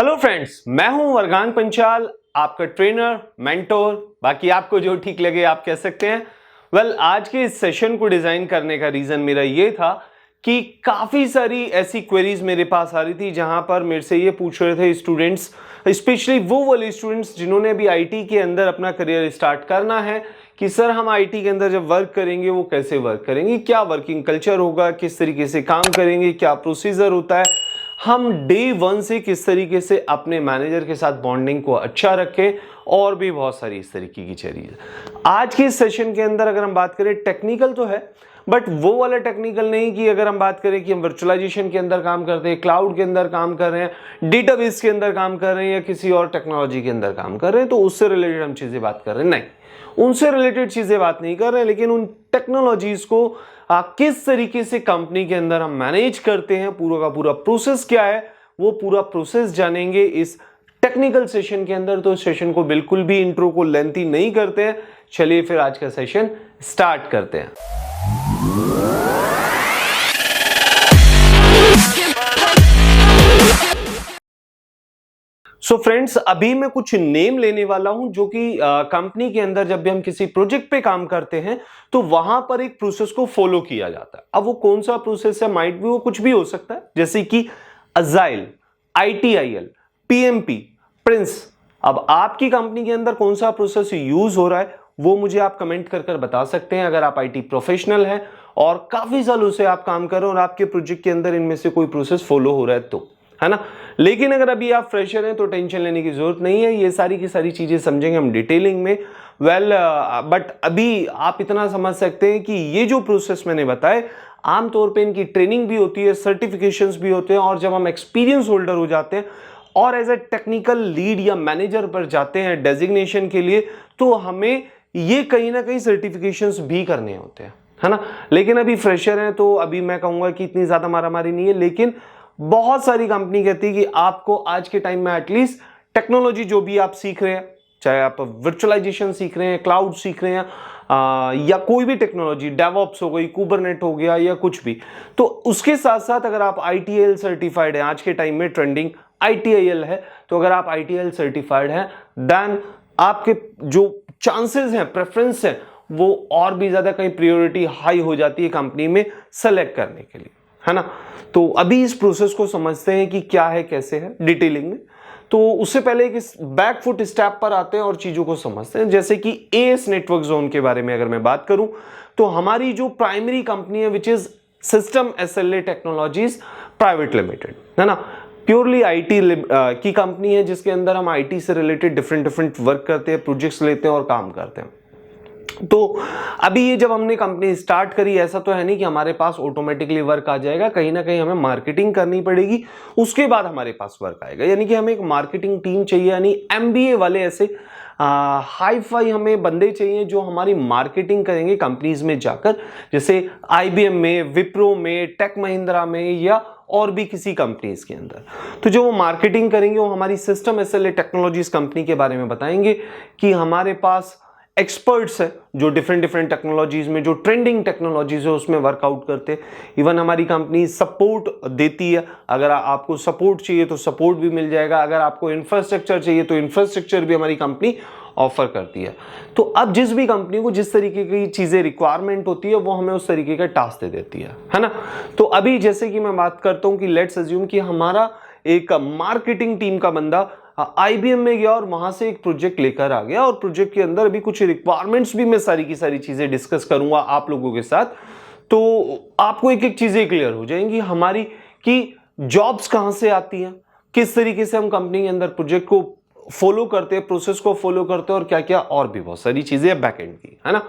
Hello friends, मैं हूं वरगांग पंचाल, आपका ट्रेनर, मेंटोर, बाकी आपको जो ठीक लगे आप कह सकते हैं। आज के इस सेशन को डिजाइन करने का रीजन मेरा ये था कि काफी सारी ऐसी क्वेरीज मेरे पास आ रही थी जहां पर मेरे से ये पूछ रहे थे स्टूडेंट्स, स्पेशली वो वाले स्टूडेंट्स जिन्होंने भी आईटी के अंदर अपना करियर स्टार्ट करना है कि सर हम आईटी के अंदर जब वर्क करेंगे वो कैसे वर्क करेंगे, क्या वर्किंग कल्चर होगा, किस तरीके से काम करेंगे, क्या प्रोसीजर होता है, हम डे वन से किस तरीके से अपने मैनेजर के साथ बॉन्डिंग को अच्छा रखें और भी बहुत सारी इस तरीके की चीजें। आज के इस सेशन के अंदर अगर हम बात करें, टेक्निकल तो है बट वो वाला टेक्निकल नहीं कि अगर हम बात करें कि हम वर्चुअलाइजेशन के अंदर काम करते हैं, क्लाउड के अंदर काम कर रहे हैं, डेटाबेस के अंदर काम कर रहे हैं या किसी और टेक्नोलॉजी के अंदर काम कर रहे हैं, तो उससे रिलेटेड हम चीजें बात कर रहे हैं, नहीं उनसे रिलेटेड चीजें बात नहीं कर रहे हैं, लेकिन उन टेक्नोलॉजीज को किस तरीके से कंपनी के अंदर हम मैनेज करते हैं, पूरा का पूरा प्रोसेस क्या है, वो पूरा प्रोसेस जानेंगे इस टेक्निकल सेशन के अंदर। तो सेशन को बिल्कुल भी इंट्रो को लेंथी नहीं करते हैं, चलिए फिर आज का सेशन स्टार्ट करते हैं। सो फ्रेंड्स, अभी मैं कुछ नेम लेने वाला हूं जो कि कंपनी के अंदर जब भी हम किसी प्रोजेक्ट पे काम करते हैं तो वहां पर एक प्रोसेस को फॉलो किया जाता है। अब वो कौन सा प्रोसेस है, माइट भी वो कुछ भी हो सकता है, जैसे कि अजाइल, ITIL, PMP, प्रिंस। अब आपकी कंपनी के अंदर कौन सा प्रोसेस यूज हो रहा है वो मुझे आप कमेंट कर बता सकते हैं। अगर आप IT प्रोफेशनल हैं और काफी सालों से आप काम कर रहे हो और आपके प्रोजेक्ट के अंदर इनमें से कोई प्रोसेस फॉलो हो रहा है तो, है ना। लेकिन अगर अभी आप फ्रेशर हैं तो टेंशन लेने की जरूरत नहीं है, ये सारी की सारी चीजें समझेंगे हम डिटेलिंग में। बट अभी आप इतना समझ सकते हैं कि ये जो प्रोसेस मैंने बताए, आमतौर पे इनकी ट्रेनिंग भी होती है, सर्टिफिकेशंस भी होते हैं, और जब हम एक्सपीरियंस होल्डर हो जाते हैं और एज ए टेक्निकल लीड या मैनेजर पर जाते हैं डेजिग्नेशन के लिए, तो हमें ये कहीं ना कहीं सर्टिफिकेशंस भी करने होते हैं, है ना। लेकिन अभी फ्रेशर हैं तो अभी मैं कहूंगा कि इतनी ज्यादा मारामारी नहीं है, लेकिन बहुत सारी कंपनी कहती है कि आपको आज के टाइम में एटलीस्ट टेक्नोलॉजी जो भी आप सीख रहे हैं, चाहे आप वर्चुअलाइजेशन सीख रहे हैं, क्लाउड सीख रहे हैं, या कोई भी टेक्नोलॉजी, डेवऑप्स हो गई, कुबरनेट हो गया या कुछ भी, तो उसके साथ साथ अगर आप ITIL सर्टिफाइड है, आज के टाइम में ट्रेंडिंग ITIL है, तो अगर आप ITIL सर्टिफाइड हैं देन आपके जो चांसेस हैं, प्रेफरेंस है, वो और भी ज्यादा कहीं प्रायोरिटी हाई हो जाती है कंपनी में सेलेक्ट करने के लिए, है ना। तो अभी इस प्रोसेस को समझते हैं कि क्या है, कैसे है, डिटेलिंग में। तो उससे पहले एक बैक फुट स्टेप पर आते हैं और चीजों को समझते हैं। जैसे कि AS नेटवर्क जोन के बारे में अगर मैं बात करूं तो हमारी जो प्राइमरी कंपनी है which is system SLA technologies private limited, है ना, प्योरली IT की कंपनी है जिसके अंदर हम IT से रिलेटेड डिफरेंट वर्क करते हैं, प्रोजेक्ट्स लेते हैं और काम करते हैं। तो अभी ये जब हमने कंपनी स्टार्ट करी, ऐसा तो है नहीं कि हमारे पास ऑटोमेटिकली वर्क आ जाएगा, कहीं ना कहीं हमें मार्केटिंग करनी पड़ेगी, उसके बाद हमारे पास वर्क आएगा। यानी कि हमें एक मार्केटिंग टीम चाहिए, यानी MBA वाले ऐसे हाई फाई हमें बंदे चाहिए जो हमारी मार्केटिंग करेंगे कंपनीज में जाकर, जैसे IBM में, विप्रो में, टेक महिंद्रा में या और भी किसी कंपनीज के अंदर। तो जो वो मार्केटिंग करेंगे वो हमारी सिस्टम SLA टेक्नोलॉजीज कंपनी के बारे में बताएंगे कि हमारे पास एक्सपर्ट्स है जो डिफरेंट टेक्नोलॉजीज में, जो ट्रेंडिंग टेक्नोलॉजीज है उसमें वर्कआउट करते हैं। इवन हमारी कंपनी सपोर्ट देती है, अगर आपको सपोर्ट चाहिए तो सपोर्ट भी मिल जाएगा, अगर आपको इंफ्रास्ट्रक्चर चाहिए तो इंफ्रास्ट्रक्चर भी हमारी कंपनी ऑफर करती है। तो अब जिस भी कंपनी को जिस तरीके की चीजें रिक्वायरमेंट होती है वो हमें उस तरीके का टास्क दे देती है ना। तो अभी जैसे कि मैं बात करता हूं कि लेट्स अज्यूम कि हमारा एक मार्केटिंग टीम का बंदा IBM में गया और वहां से एक प्रोजेक्ट लेकर आ गया, और प्रोजेक्ट के अंदर अभी कुछ रिक्वायरमेंट्स भी मैं सारी की सारी चीजें डिस्कस करूंगा आप लोगों के साथ। तो आपको एक एक चीजें क्लियर हो जाएंगी हमारी कि जॉब्स कहां से आती हैं, किस तरीके से हम कंपनी के अंदर प्रोजेक्ट को फॉलो करते हैं, प्रोसेस को फॉलो करते हैं, और क्या क्या और भी बहुत सारी चीजें बैकएंड की, है ना।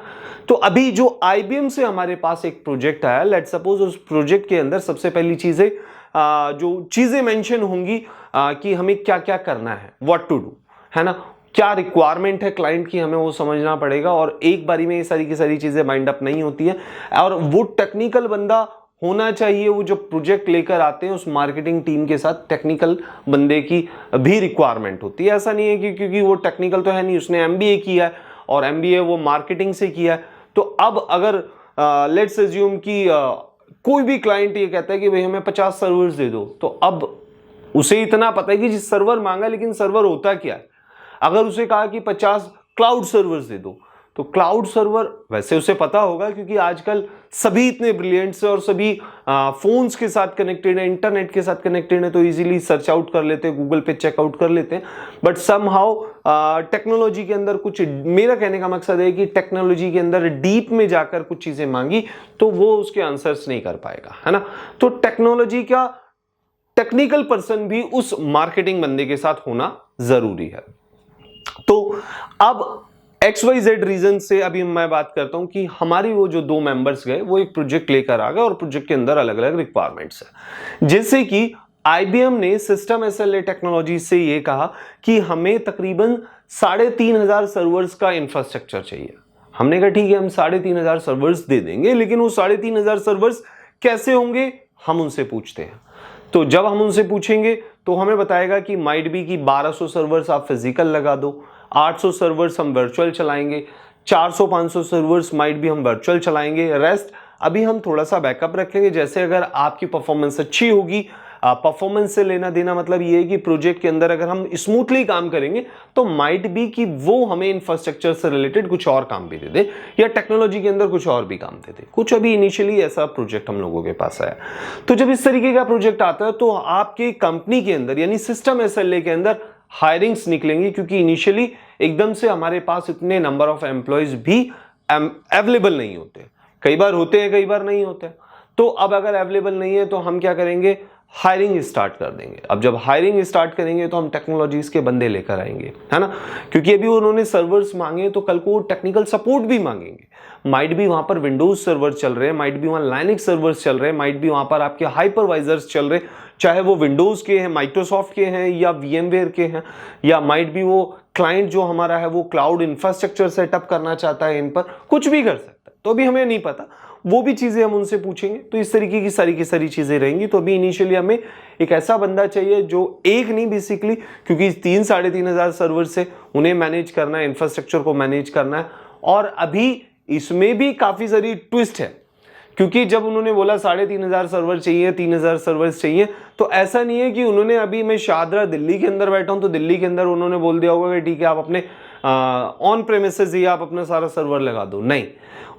तो अभी जो IBM से हमारे पास एक प्रोजेक्ट आया, लेट सपोज उस प्रोजेक्ट के अंदर सबसे पहली चीजें जो चीजें मेंशन होंगी कि हमें क्या क्या करना है, व्हाट टू डू, है ना, क्या रिक्वायरमेंट है क्लाइंट की, हमें वो समझना पड़ेगा। और एक बारी में ये सारी की सारी चीजें माइंड अप नहीं होती है, और वो टेक्निकल बंदा होना चाहिए, वो जो प्रोजेक्ट लेकर आते हैं उस मार्केटिंग टीम के साथ टेक्निकल बंदे की भी रिक्वायरमेंट होती है। ऐसा नहीं है कि क्योंकि वो टेक्निकल तो है नहीं, उसने MBA किया है और MBA वो मार्केटिंग से किया है, तो अब अगर लेट्स अज्यूम कि कोई भी क्लाइंट ये कहता है कि भाई हमें 50 सर्वर्स दे दो, तो अब उसे इतना पता है कि जिस सर्वर मांगा, लेकिन सर्वर होता क्या है। अगर उसे कहा कि 50 क्लाउड सर्वर्स दे दो, तो क्लाउड सर्वर वैसे उसे पता होगा, क्योंकि आजकल सभी इतने ब्रिलियंट से और सभी फोन्स के साथ कनेक्टेड है, इंटरनेट के साथ कनेक्टेड है, तो इजीली सर्च आउट कर लेते हैं, गूगल पे चेकआउट कर लेते हैं। बट समहाउ टेक्नोलॉजी के अंदर कुछ, मेरा कहने का मकसद है कि टेक्नोलॉजी के अंदर डीप में जाकर कुछ चीजें मांगी तो वो उसके आंसर्स नहीं कर पाएगा, है ना। तो टेक्नोलॉजी का टेक्निकल पर्सन भी उस मार्केटिंग बंदे के साथ होना जरूरी है। तो अब XYZ रीजन से अभी मैं बात करता हूं कि हमारी वो जो 2 मेंबर्स गए वो एक प्रोजेक्ट लेकर आ गए और प्रोजेक्ट के अंदर अलग अलग रिक्वायरमेंट्स है। जैसे कि IBM ने सिस्टम SLA टेक्नोलॉजी से ये कहा कि हमें तकरीबन 3,500 सर्वर्स का इंफ्रास्ट्रक्चर चाहिए। हमने कहा ठीक है, हम 3,500 सर्वर्स दे देंगे, लेकिन वो 3,500 सर्वर्स कैसे होंगे हम उनसे पूछते हैं। तो जब हम उनसे पूछेंगे तो हमें बताएगा कि माइट बी की 1200 सर्वर्स आप फिजिकल लगा दो, 800 सर्वर्स हम वर्चुअल चलाएंगे, 400-500 सर्वर्स माइट भी हम वर्चुअल चलाएंगे, रेस्ट अभी हम थोड़ा सा बैकअप रखेंगे। जैसे अगर आपकी परफॉर्मेंस अच्छी होगी, परफॉर्मेंस से लेना देना मतलब ये है कि प्रोजेक्ट के अंदर अगर हम स्मूथली काम करेंगे तो माइट बी कि वो हमें इंफ्रास्ट्रक्चर से रिलेटेड कुछ और काम भी दे दे या टेक्नोलॉजी के अंदर कुछ और भी काम दे दे। कुछ अभी इनिशियली ऐसा प्रोजेक्ट हम लोगों के पास आया। तो जब इस तरीके का प्रोजेक्ट आता है तो आपकी कंपनी के अंदर यानी सिस्टम SLA के अंदर हायरिंग्स निकलेंगी, क्योंकि इनिशियली एकदम से हमारे पास इतने नंबर ऑफ एम्प्लॉयज भी अवेलेबल नहीं होते। कई बार होते हैं, कई बार नहीं होते। तो अब अगर अवेलेबल नहीं है तो हम क्या करेंगे, हायरिंग स्टार्ट कर देंगे। अब जब हायरिंग स्टार्ट करेंगे तो हम टेक्नोलॉजीज के बंदे लेकर आएंगे, है ना, क्योंकि अभी उन्होंने सर्वर्स मांगे तो कल को टेक्निकल सपोर्ट भी मांगेंगे। माइट भी वहां पर विंडोज सर्वर चल रहे हैं, माइट भी वहां लाइनक्स सर्वर्स चल रहे हैं, माइट भी वहां पर आपके हाइपरवाइजर्स चल रहे हैं, चाहे वो विंडोज के हैं, माइक्रोसॉफ्ट के हैं या VMware के हैं, या माइट भी वो क्लाइंट जो हमारा है वो क्लाउड इंफ्रास्ट्रक्चर सेटअप करना चाहता है, इन पर कुछ भी कर सकता है। तो अभी हमें नहीं पता, वो भी चीजें हम उनसे पूछेंगे। तो इस तरीके की सारी चीजें रहेंगी। तो अभी इनिशियली हमें एक ऐसा बंदा चाहिए जो एक नहीं बेसिकली, क्योंकि 3,500 सर्वर से उन्हें मैनेज करना है, इंफ्रास्ट्रक्चर को मैनेज करना है। और अभी इसमें भी काफी सारी ट्विस्ट है, क्योंकि जब उन्होंने बोला 3,500 सर्वर चाहिए, 3,000 सर्वर्स चाहिए, तो ऐसा नहीं है कि उन्होंने अभी मैं शाहदरा दिल्ली के अंदर बैठा हूं तो दिल्ली के अंदर उन्होंने बोल दिया होगा कि ठीक है आप अपने ऑन प्रेमिसेस ही आप अपना सारा सर्वर लगा दो। नहीं,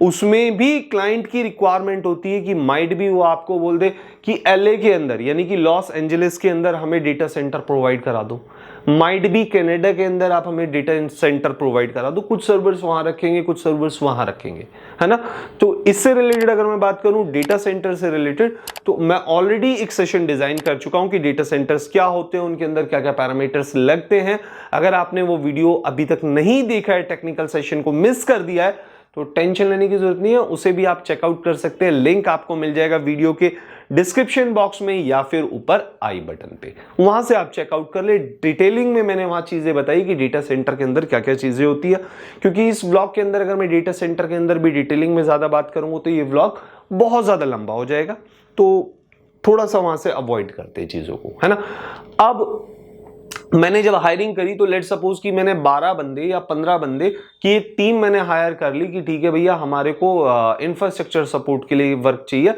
उसमें भी क्लाइंट की रिक्वायरमेंट होती है कि माइट भी वो आपको बोल दे कि LA के अंदर यानी कि लॉस एंजलिस के अंदर हमें डेटा सेंटर प्रोवाइड करा दो, माइट भी कनाडा के अंदर आप हमें डेटा सेंटर प्रोवाइड करा दो। कुछ सर्वर्स वहां रखेंगे, कुछ सर्वर्स वहां रखेंगे, है ना। तो इससे रिलेटेड अगर मैं बात करूं डेटा सेंटर से रिलेटेड, तो मैं ऑलरेडी एक सेशन डिजाइन कर चुका हूं कि डेटा सेंटर्स क्या होते हैं, उनके अंदर क्या क्या पैरामीटर्स लगते हैं। अगर आपने वो वीडियो अभी तक नहीं देखा है, टेक्निकल सेशन को मिस कर दिया है, तो टेंशन लेने की जरूरत नहीं है, उसे भी आप चेकआउट कर सकते हैं। लिंक आपको मिल जाएगा वीडियो के डिस्क्रिप्शन बॉक्स में या फिर ऊपर आई बटन पे, वहां से आप चेकआउट कर ले। डिटेलिंग में मैंने वहां चीजें बताई कि डेटा सेंटर के अंदर क्या क्या चीजें होती है, क्योंकि इस ब्लॉग के अंदर अगर मैं डेटा सेंटर के अंदर भी डिटेलिंग में ज्यादा बात करूंगा तो ये ब्लॉग बहुत ज्यादा लंबा हो जाएगा। तो थोड़ा सा वहां से अवॉइड करते हैं चीजों को, है ना। अब मैंने जब हायरिंग करी तो लेट सपोज कि मैंने 12 बंदे या 15 बंदे की एक टीम मैंने हायर कर ली कि ठीक है भैया हमारे को इंफ्रास्ट्रक्चर सपोर्ट के लिए वर्क चाहिए।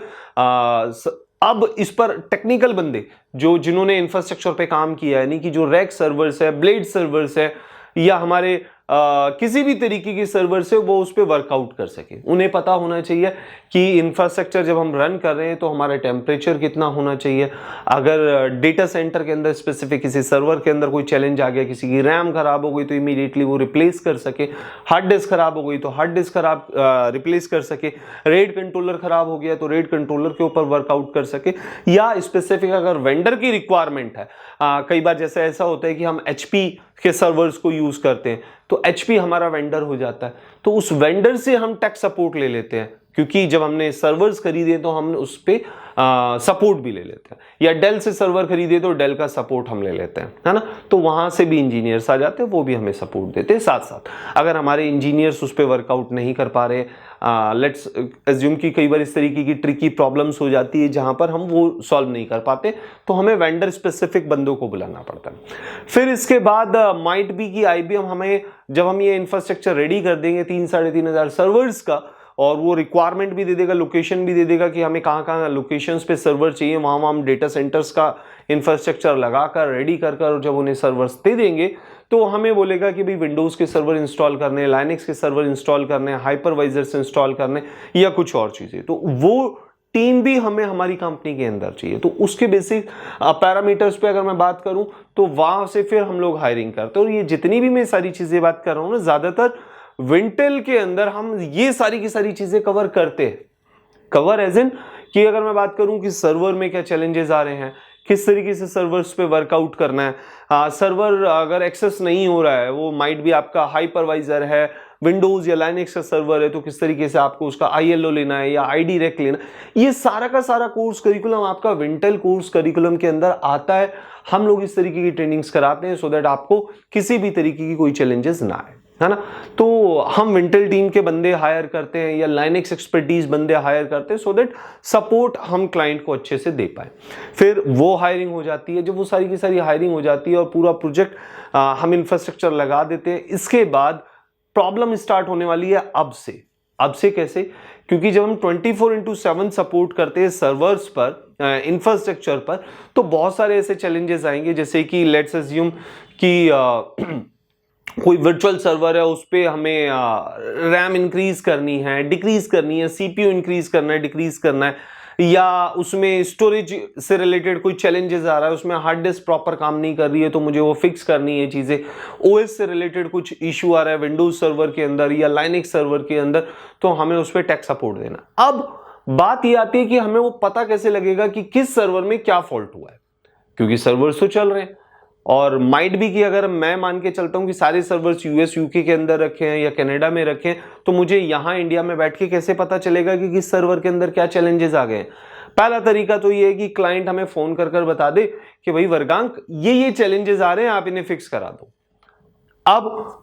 अब इस पर टेक्निकल बंदे जो जिन्होंने इंफ्रास्ट्रक्चर पे काम किया है, यानी कि जो रैक सर्वर्स है, ब्लेड सर्वर्स है या हमारे किसी भी तरीके की सर्वर से वो उस पर वर्कआउट कर सके। उन्हें पता होना चाहिए कि इंफ्रास्ट्रक्चर जब हम रन कर रहे हैं तो हमारा टेम्परेचर कितना होना चाहिए। अगर डेटा सेंटर के अंदर स्पेसिफिक किसी सर्वर के अंदर कोई चैलेंज आ गया, किसी की रैम खराब हो गई तो इमीडिएटली वो रिप्लेस कर सके, हार्ड डिस्क खराब हो गई तो हार्ड डिस्क खराब रिप्लेस कर सके, रेड कंट्रोलर खराब हो गया तो रेड कंट्रोलर के ऊपर वर्कआउट कर सके। या स्पेसिफिक अगर वेंडर की रिक्वायरमेंट है, कई बार जैसे ऐसा होता है कि हम HP के सर्वर्स को यूज करते हैं तो HP हमारा वेंडर हो जाता है, तो उस वेंडर से हम टेक सपोर्ट ले लेते हैं, क्योंकि जब हमने सर्वर्स खरीदे तो हम उस पे सपोर्ट भी ले लेते हैं। या डेल से सर्वर खरीदे तो डेल का सपोर्ट हम ले लेते हैं, है ना। तो वहां से भी इंजीनियर्स आ जाते हैं, वो भी हमें सपोर्ट देते हैं। साथ साथ अगर हमारे इंजीनियर्स उस पर वर्कआउट नहीं कर पा रहे, लेट्स एज्यूम कि कई बार इस तरीके की ट्रिकी प्रॉब्लम्स हो जाती है जहां पर हम वो सॉल्व नहीं कर पाते, तो हमें वेंडर स्पेसिफिक बंदों को बुलाना पड़ता है। फिर इसके बाद माइट बी की IBM हमें जब हम ये इंफ्रास्ट्रक्चर रेडी कर देंगे 3,500 सर्वर्स का, और वो रिक्वायरमेंट भी दे देगा, लोकेशन भी दे देगा कि हमें कहाँ कहाँ लोकेशंस पे सर्वर चाहिए, वहाँ वहाँ हम डेटा सेंटर्स का इंफ्रास्ट्रक्चर लगाकर रेडी कर कर जब उन्हें सर्वर्स दे देंगे तो हमें बोलेगा कि भाई विंडोज़ के सर्वर इंस्टॉल करने, लाइनक्स के सर्वर इंस्टॉल करने, हाइपरवाइजर्स इंस्टॉल करने या कुछ और चीज़ें, तो वो टीम भी हमें हमारी कंपनी के अंदर चाहिए। तो उसके बेसिक पैरामीटर्स पे अगर मैं बात करूं तो वहां से फिर हम लोग हायरिंग करते हैं। और ये जितनी भी मैं सारी चीज़ें बात कर रहा हूं ना, ज़्यादातर विंटेल के अंदर हम ये सारी की सारी चीज़ें कवर करते हैं। कवर एज इन कि अगर मैं बात करूं कि सर्वर में क्या चैलेंजेस आ रहे हैं, किस तरीके से सर्वर्स पे वर्कआउट करना है, सर्वर अगर एक्सेस नहीं हो रहा है, वो माइट भी आपका हाइपरवाइजर है, विंडोज या लाइनक्स का सर्वर है, तो किस तरीके से आपको उसका ILO लेना है या IDREC लेना है, ये सारा का सारा कोर्स करिकुलम आपका विंटेल कोर्स करिकुलम के अंदर आता है। हम लोग इस तरीके की ट्रेनिंग्स कराते हैं सो दैट आपको किसी भी तरीके की कोई चैलेंजेस ना आए, है ना। तो हम विंटेल टीम के बंदे हायर करते हैं या लाइनक्स एक्सपर्टीज बंदे हायर करते हैं सो दैट सपोर्ट हम क्लाइंट को अच्छे से दे पाए। फिर वो हायरिंग हो जाती है, जब वो सारी की सारी हायरिंग हो जाती है और पूरा प्रोजेक्ट हम इंफ्रास्ट्रक्चर लगा देते हैं, इसके बाद प्रॉब्लम स्टार्ट होने वाली है अब से कैसे, क्योंकि जब हम 24/7 सपोर्ट करते हैं सर्वर्स पर, इंफ्रास्ट्रक्चर पर, तो बहुत सारे ऐसे चैलेंजेस आएंगे, जैसे कि लेट्स अज्यूम कि कोई वर्चुअल सर्वर है, उस पर हमें रैम इंक्रीज करनी है, डिक्रीज करनी है, CPU इंक्रीज करना है, डिक्रीज करना है, या उसमें स्टोरेज से रिलेटेड कोई चैलेंजेस आ रहा है, उसमें हार्ड डिस्क प्रॉपर काम नहीं कर रही है तो मुझे वो फिक्स करनी है चीज़ें, OS से रिलेटेड कुछ इशू आ रहा है विंडोज सर्वर के अंदर या लाइनक्स सर्वर के अंदर, तो हमें उस पर टेक सपोर्ट देना। अब बात ये आती है कि हमें वो पता कैसे लगेगा कि किस सर्वर में क्या फॉल्ट हुआ है, क्योंकि सर्वर्स तो चल रहे हैं और माइट भी कि अगर मैं मान के चलता हूं कि सारे सर्वर्स US UK के अंदर रखे हैं या कनाडा में रखे हैं, तो मुझे यहां इंडिया में बैठ के कैसे पता चलेगा कि किस सर्वर के अंदर क्या चैलेंजेस आ गए हैं। पहला तरीका तो ये है कि क्लाइंट हमें फोन कर कर बता दे कि भाई वर्गांक ये चैलेंजेस आ रहे हैं, आप इन्हें फिक्स करा दो। अब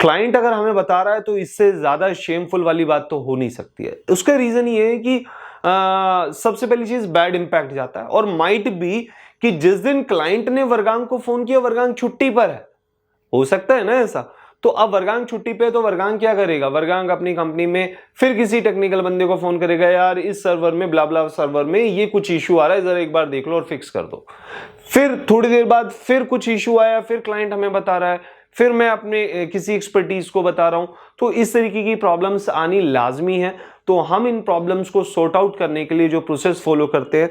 क्लाइंट अगर हमें बता रहा है तो इससे ज्यादा शेमफुल वाली बात तो हो नहीं सकती है। उसका रीजन ये है कि सबसे पहली चीज बैड इंपैक्ट जाता है, और माइट भी कि जिस दिन क्लाइंट ने वर्गांक को फोन किया वर्गांक छुट्टी पर है, हो सकता है ना ऐसा। तो अब वर्गांक छुट्टी पे, तो वर्गांक क्या करेगा, वर्गांक अपनी कंपनी में फिर किसी टेक्निकल बंदे को फोन करेगा, यार इस सर्वर में ब्ला ब्ला सर्वर में ये कुछ इशू आ रहा है, जरा एक बार देख लो और फिक्स कर दो। फिर थोड़ी देर बाद फिर कुछ इशू आया, फिर क्लाइंट हमें बता रहा है, फिर मैं अपने किसी एक्सपर्टीज को बता रहा हूं, तो इस तरीके की प्रॉब्लम्स आनी लाजमी है। तो हम इन प्रॉब्लम्स को सॉर्ट आउट करने के लिए जो प्रोसेस फॉलो करते हैं,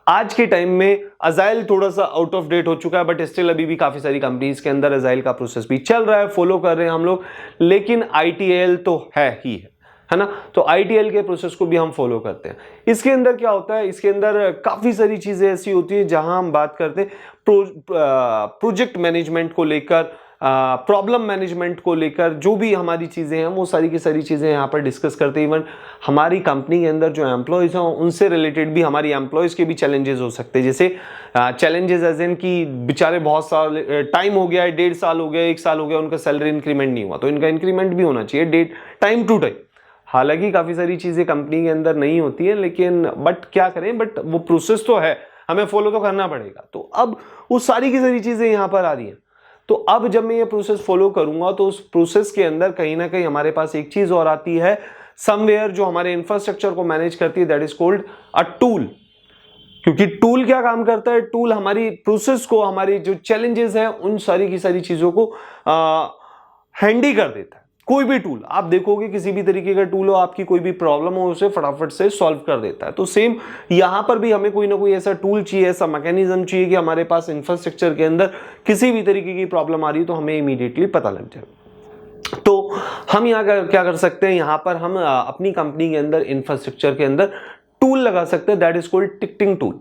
आज के टाइम में अजाइल थोड़ा सा आउट ऑफ डेट हो चुका है, बट स्टिल अभी भी काफी सारी कंपनीज के अंदर अजाइल का प्रोसेस भी चल रहा है, फॉलो कर रहे हैं हम लोग, लेकिन ITIL तो है ही है ना। तो ITIL के प्रोसेस को भी हम फॉलो करते हैं। इसके अंदर क्या होता है, इसके अंदर काफी सारी चीजें ऐसी होती है जहां हम बात करते हैं प्रोजेक्ट मैनेजमेंट को लेकर, प्रॉब्लम मैनेजमेंट को लेकर, जो भी हमारी चीज़ें हैं वो सारी की सारी चीज़ें यहाँ पर डिस्कस करते हैं। इवन हमारी कंपनी के अंदर जो एम्प्लॉयज़ हैं उनसे रिलेटेड भी, हमारी एम्प्लॉयज़ के भी चैलेंजेस हो सकते हैं। जैसे चैलेंजेस एज इन कि बेचारे बहुत साल टाइम हो गया है, 1.5 साल हो गया, 1 साल हो गया, उनका सैलरी इंक्रीमेंट नहीं हुआ, तो इनका इंक्रीमेंट भी होना चाहिए डेट टाइम टू टाइम। हालांकि काफ़ी सारी चीज़ें कंपनी के अंदर नहीं होती है, लेकिन बट क्या करें, बट वो प्रोसेस तो है, हमें फॉलो तो करना पड़ेगा। तो अब वो सारी की सारी चीज़ें यहाँ पर आ रही हैं। तो अब जब मैं ये प्रोसेस फॉलो करूंगा तो उस प्रोसेस के अंदर कहीं ना कहीं हमारे पास एक चीज और आती है समवेयर, जो हमारे इंफ्रास्ट्रक्चर को मैनेज करती है, that is called a tool. क्योंकि टूल क्या काम करता है, टूल हमारी प्रोसेस को, हमारी जो चैलेंजेस है उन सारी की सारी चीजों को हैंडी कर देता है। कोई भी टूल आप देखोगे, किसी भी तरीके का टूल हो, आपकी कोई भी प्रॉब्लम हो उसे फटाफट से सॉल्व कर देता है। तो सेम यहां पर भी हमें कोई ना कोई ऐसा टूल चाहिए, ऐसा मैकेनिज्म चाहिए कि हमारे पास इंफ्रास्ट्रक्चर के अंदर किसी भी तरीके की प्रॉब्लम आ रही है तो हमें इमीडिएटली पता लग जाए। तो हम यहाँ क्या कर सकते हैं, यहाँ पर हम अपनी कंपनी के अंदर इंफ्रास्ट्रक्चर के अंदर टूल लगा सकते हैं, that is called ticketing tool.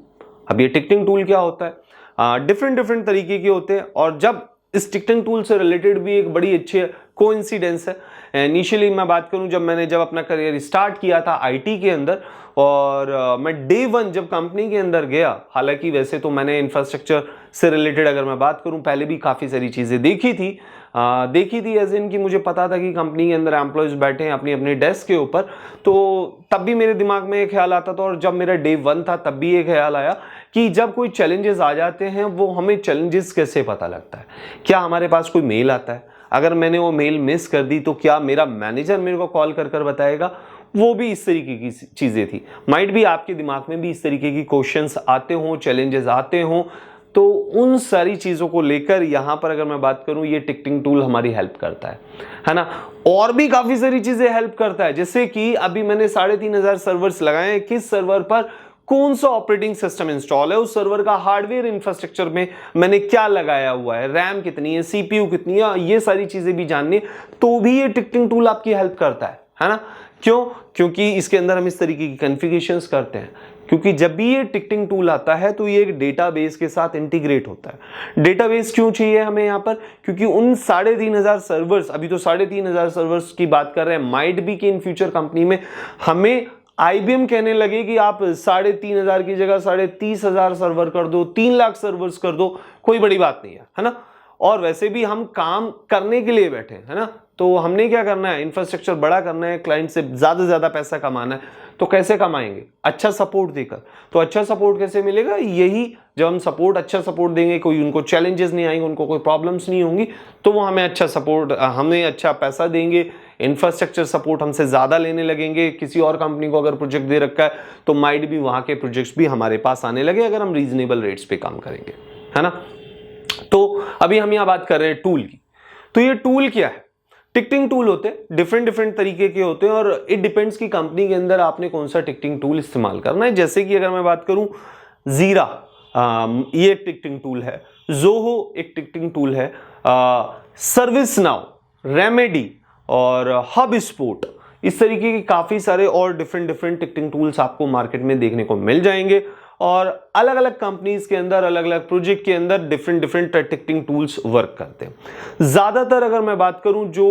अब ये टिकटिंग टूल क्या होता है, डिफरेंट तरीके के होते हैं, और जब इस टिकटिंग टूल से रिलेटेड भी एक बड़ी अच्छी कोइंसिडेंस है। इनिशियली मैं बात करूं, जब अपना करियर स्टार्ट किया था IT के अंदर, और मैं डे 1 जब कंपनी के अंदर गया, हालांकि वैसे तो मैंने इंफ्रास्ट्रक्चर से रिलेटेड अगर मैं बात करूं पहले भी काफ़ी सारी चीज़ें देखी थी एज इन कि मुझे पता था कि कंपनी के अंदर एम्प्लॉयज़ बैठे हैं अपनी अपनी डेस्क के ऊपर, तो तब भी मेरे दिमाग में एक ख्याल आता था, और जब मेरा डे 1 था तब भी ये ख्याल आया कि जब कोई चैलेंजेस आ जाते हैं वो हमें चैलेंजेस कैसे पता लगता है। क्या हमारे पास कोई मेल आता है, अगर मैंने वो मेल मिस कर दी तो क्या मेरा मैनेजर मेरे को कॉल कर कर बताएगा, वो भी इस तरीके की चीजें थी। माइट भी आपके दिमाग में भी इस तरीके की क्वेश्चंस आते हों, चैलेंजेस आते हों, तो उन सारी चीजों को लेकर यहां पर अगर मैं बात करूं, ये टिकटिंग टूल हमारी हेल्प करता है ना। और भी काफी सारी चीजें हेल्प करता है, जैसे कि अभी मैंने 3500 सर्वर्स लगाए हैं, किस सर्वर पर कौन सा ऑपरेटिंग सिस्टम इंस्टॉल है, उस सर्वर का हार्डवेयर इंफ्रास्ट्रक्चर में मैंने क्या लगाया हुआ है, रैम कितनी है, सीपीयू कितनी है, ये सारी चीजें भी जाननी तो भी ये टिकटिंग टूल आपकी हेल्प करता है ना। क्यों? क्योंकि इसके अंदर हम इस तरीके की कॉन्फ़िगरेशंस करते हैं, क्योंकि जब भी ये टिकटिंग टूल आता है तो ये एक डेटाबेस के साथ इंटीग्रेट होता है। डेटाबेस क्यों चाहिए हमें यहाँ पर? क्योंकि उन 3500 सर्वर्स, अभी तो 3500 सर्वर्स की बात कर रहे हैं, माइट बी कि इन फ्यूचर कंपनी में हमें IBM कहने लगे कि आप 3500 की जगह 30,000 सर्वर कर दो, 3 लाख सर्वर्स कर दो, कोई बड़ी बात नहीं है ना। और वैसे भी हम काम करने के लिए बैठे हैं, है ना, तो हमने क्या करना है, इंफ्रास्ट्रक्चर बड़ा करना है, क्लाइंट से ज्यादा से ज्यादा पैसा कमाना है। तो कैसे कमाएंगे? अच्छा सपोर्ट देकर। तो अच्छा सपोर्ट कैसे मिलेगा? यही, जब हम सपोर्ट, अच्छा सपोर्ट देंगे, कोई उनको चैलेंजेस नहीं आएंगे, उनको कोई प्रॉब्लम्स नहीं होंगी, तो वो हमें अच्छा सपोर्ट, हमें अच्छा पैसा देंगे, इंफ्रास्ट्रक्चर सपोर्ट हमसे ज्यादा लेने लगेंगे। किसी और कंपनी को अगर प्रोजेक्ट दे रखा है तो माइट भी वहां के प्रोजेक्ट्स भी हमारे पास आने लगे, अगर हम रीजनेबल रेट्स पे काम करेंगे, है ना। तो अभी हम यहां बात कर रहे हैं टूल की। तो ये टूल क्या है? टिकटिंग टूल होते हैं, डिफरेंट तरीके के होते हैं, और इट डिपेंड्स कि कंपनी के अंदर आपने कौन सा टिकटिंग टूल इस्तेमाल करना है। जैसे कि अगर मैं बात करूं, जीरा, ये एक टिकटिंग टूल है, जोहो एक टिकटिंग टूल है, सर्विस नाउ, रेमेडी और हब स्पोर्ट, इस तरीके के काफी सारे और डिफरेंट टिकटिंग टूल्स आपको मार्केट में देखने को मिल जाएंगे। और अलग अलग कंपनीज के अंदर, अलग अलग प्रोजेक्ट के अंदर डिफरेंट टिकटिंग टूल्स वर्क करते हैं। ज्यादातर अगर मैं बात करूं, जो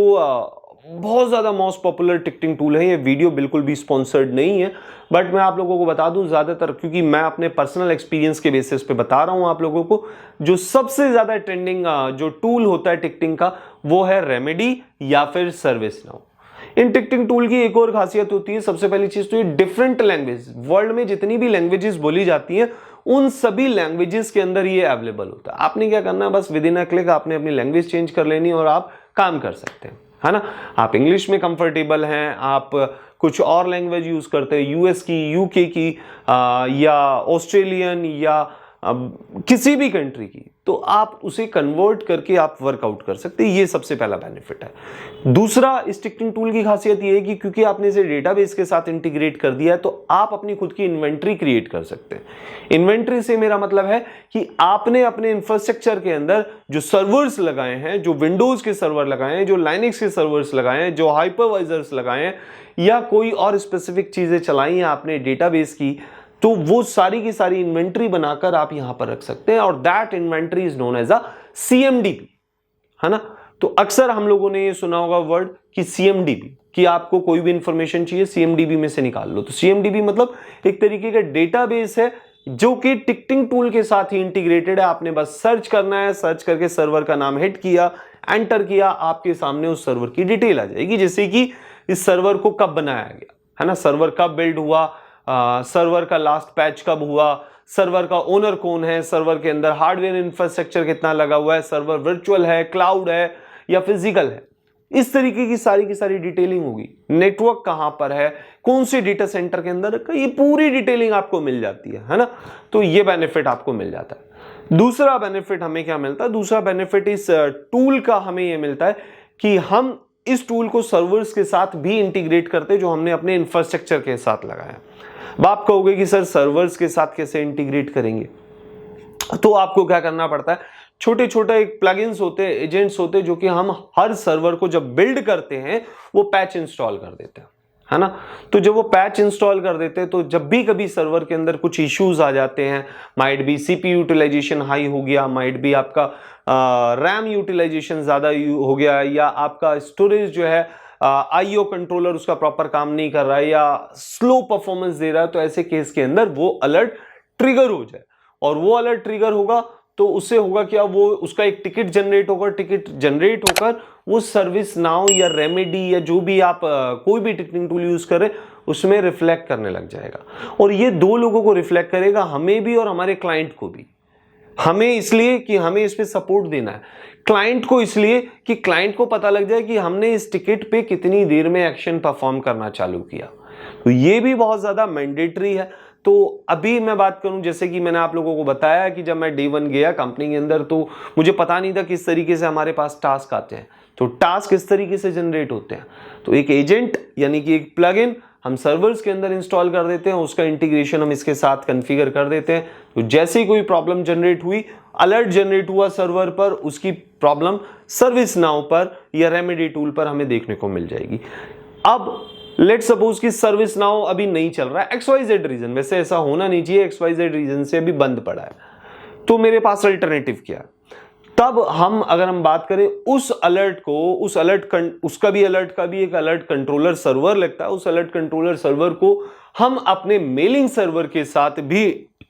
बहुत ज्यादा मोस्ट पॉपुलर टिकटिंग टूल है, ये वीडियो बिल्कुल भी स्पॉन्सर्ड नहीं है, बट मैं आप लोगों को बता दूं, ज्यादातर, क्योंकि मैं अपने पर्सनल एक्सपीरियंस के बेसिस पे बता रहा हूं आप लोगों को, जो सबसे ज्यादा ट्रेंडिंग जो टूल होता है टिकटिंग का, वो है रेमेडी या फिर सर्विस नाउ। इन टिकटिंग टूल की एक और खासियत होती है, सबसे पहली चीज तो ये डिफरेंट लैंग्वेज, वर्ल्ड में जितनी भी लैंग्वेजेस बोली जाती हैं, उन सभी लैंग्वेजेस के अंदर ये अवेलेबल होता है। आपने क्या करना है, बस विद इन अ क्लिक आपने अपनी लैंग्वेज चेंज कर लेनी और आप काम कर सकते हैं, है ना। आप इंग्लिश में कंफर्टेबल हैं, आप कुछ और लैंग्वेज यूज करते हैं, यूएस की, यूके की, या ऑस्ट्रेलियन, या किसी भी कंट्री की, तो आप उसे कन्वर्ट करके आप वर्कआउट कर सकते हैं। ये सबसे पहला बेनिफिट है। दूसरा, इस टिकटिंग टूल की खासियत ये है कि क्योंकि आपने इसे डेटाबेस के साथ इंटीग्रेट कर दिया है, तो आप अपनी खुद की इन्वेंट्री क्रिएट कर सकते हैं। इन्वेंट्री से मेरा मतलब है कि आपने अपने इंफ्रास्ट्रक्चर के अंदर जो सर्वर्स लगाए हैं, जो विंडोज के सर्वर लगाए हैं, जो लाइनक्स के सर्वर्स लगाए हैं, जो हाइपरवाइजर्स लगाए हैं, या कोई और स्पेसिफिक चीजें चलाई हैं आपने डेटाबेस की, तो वो सारी की सारी इन्वेंट्री बनाकर आप यहां पर रख सकते हैं, और that inventory is known as a CMDB, है ना। तो अक्सर हम लोगों ने ये सुना होगा वर्ड कि CMDB, कि आपको कोई भी इंफॉर्मेशन चाहिए CMDB में से निकाल लो। तो CMDB मतलब एक तरीके का डेटाबेस है जो कि टिकटिंग टूल के साथ ही इंटीग्रेटेड है। आपने बस सर्च करना है, सर्च करके सर्वर का नाम हिट किया, एंटर किया, आपके सामने उस सर्वर की डिटेल आ जाएगी, जैसे कि इस सर्वर को कब बनाया गया, है ना, सर्वर कब बिल्ड हुआ, सर्वर का लास्ट पैच कब हुआ, सर्वर का ओनर कौन है, सर्वर के अंदर हार्डवेयर इंफ्रास्ट्रक्चर कितना लगा हुआ है, सर्वर वर्चुअल है, क्लाउड है या फिजिकल है, इस तरीके की सारी डिटेलिंग होगी। नेटवर्क कहां पर है, कौन से डेटा सेंटर के अंदर, ये पूरी डिटेलिंग आपको मिल जाती है ना। तो ये बेनिफिट आपको मिल जाता है। दूसरा बेनिफिट हमें क्या मिलता है? दूसरा बेनिफिट इस टूल का हमें यह मिलता है कि हम इस टूल को सर्वर्स के साथ भी इंटीग्रेट करते हैं, जो हमने अपने इंफ्रास्ट्रक्चर के साथ लगाया। अब आप कहोगे कि सर सर्वर्स के साथ कैसे इंटीग्रेट करेंगे? तो आपको क्या करना पड़ता है, छोटे छोटे एक प्लगइन्स होते हैं, एजेंट्स होते हैं, जो कि हम हर सर्वर को जब बिल्ड करते हैं वो पैच इंस्टॉल कर देते हैं, है ना। तो जब वो पैच इंस्टॉल कर देते हैं, तो जब भी कभी सर्वर के अंदर कुछ इश्यूज आ जाते हैं, might be CPU utilization high हो गया, माइट बी आपका रैम यूटिलाइजेशन ज्यादा हो गया, या आपका स्टोरेज जो है IO कंट्रोलर उसका प्रॉपर काम नहीं कर रहा है, या स्लो परफॉर्मेंस दे रहा है, तो ऐसे केस के अंदर वो अलर्ट ट्रिगर हो जाए। और वो अलर्ट ट्रिगर होगा तो उससे होगा क्या, वो उसका एक टिकट जनरेट होगा, टिकट जनरेट होकर वो सर्विस नाउ या रेमेडी या जो भी आप कोई भी टिकटिंग टूल यूज करें उसमें रिफ्लेक्ट करने लग जाएगा। और ये दो लोगों को रिफ्लेक्ट करेगा, हमें भी और हमारे क्लाइंट को भी। हमें इसलिए कि हमें इस पे सपोर्ट देना है, क्लाइंट को इसलिए कि क्लाइंट को पता लग जाए कि हमने इस टिकट पे कितनी देर में एक्शन परफॉर्म करना चालू किया। तो ये भी बहुत ज्यादा मैंडेटरी है। तो अभी मैं बात करूं, जैसे कि मैंने आप लोगों को बताया कि जब मैं डे 1 गया कंपनी के अंदर तो मुझे पता नहीं था किस तरीके से हमारे पास टास्क आते हैं, तो टास्क किस तरीके से जनरेट होते हैं। तो एक एजेंट यानी कि एक प्लगइन हम सर्वर्स के अंदर इंस्टॉल कर देते हैं, उसका इंटीग्रेशन हम इसके साथ कॉन्फ़िगर कर देते हैं। तो जैसे ही कोई प्रॉब्लम जनरेट हुई, अलर्ट जनरेट हुआ सर्वर पर, उसकी प्रॉब्लम सर्विस नाउ पर या रेमेडी टूल पर हमें देखने को मिल जाएगी। अब लेट सपोज कि सर्विस नाउ अभी नहीं चल रहा है, XYZ रीजन, वैसे ऐसा होना नहीं चाहिए, XYZ रीजन से अभी बंद पड़ा है, तो मेरे पास अल्टरनेटिव क्या है। तब अगर हम बात करें उस अलर्ट को, उसका भी अलर्ट का भी एक अलर्ट कंट्रोलर सर्वर लगता है, उस अलर्ट कंट्रोलर सर्वर को हम अपने मेलिंग सर्वर के साथ भी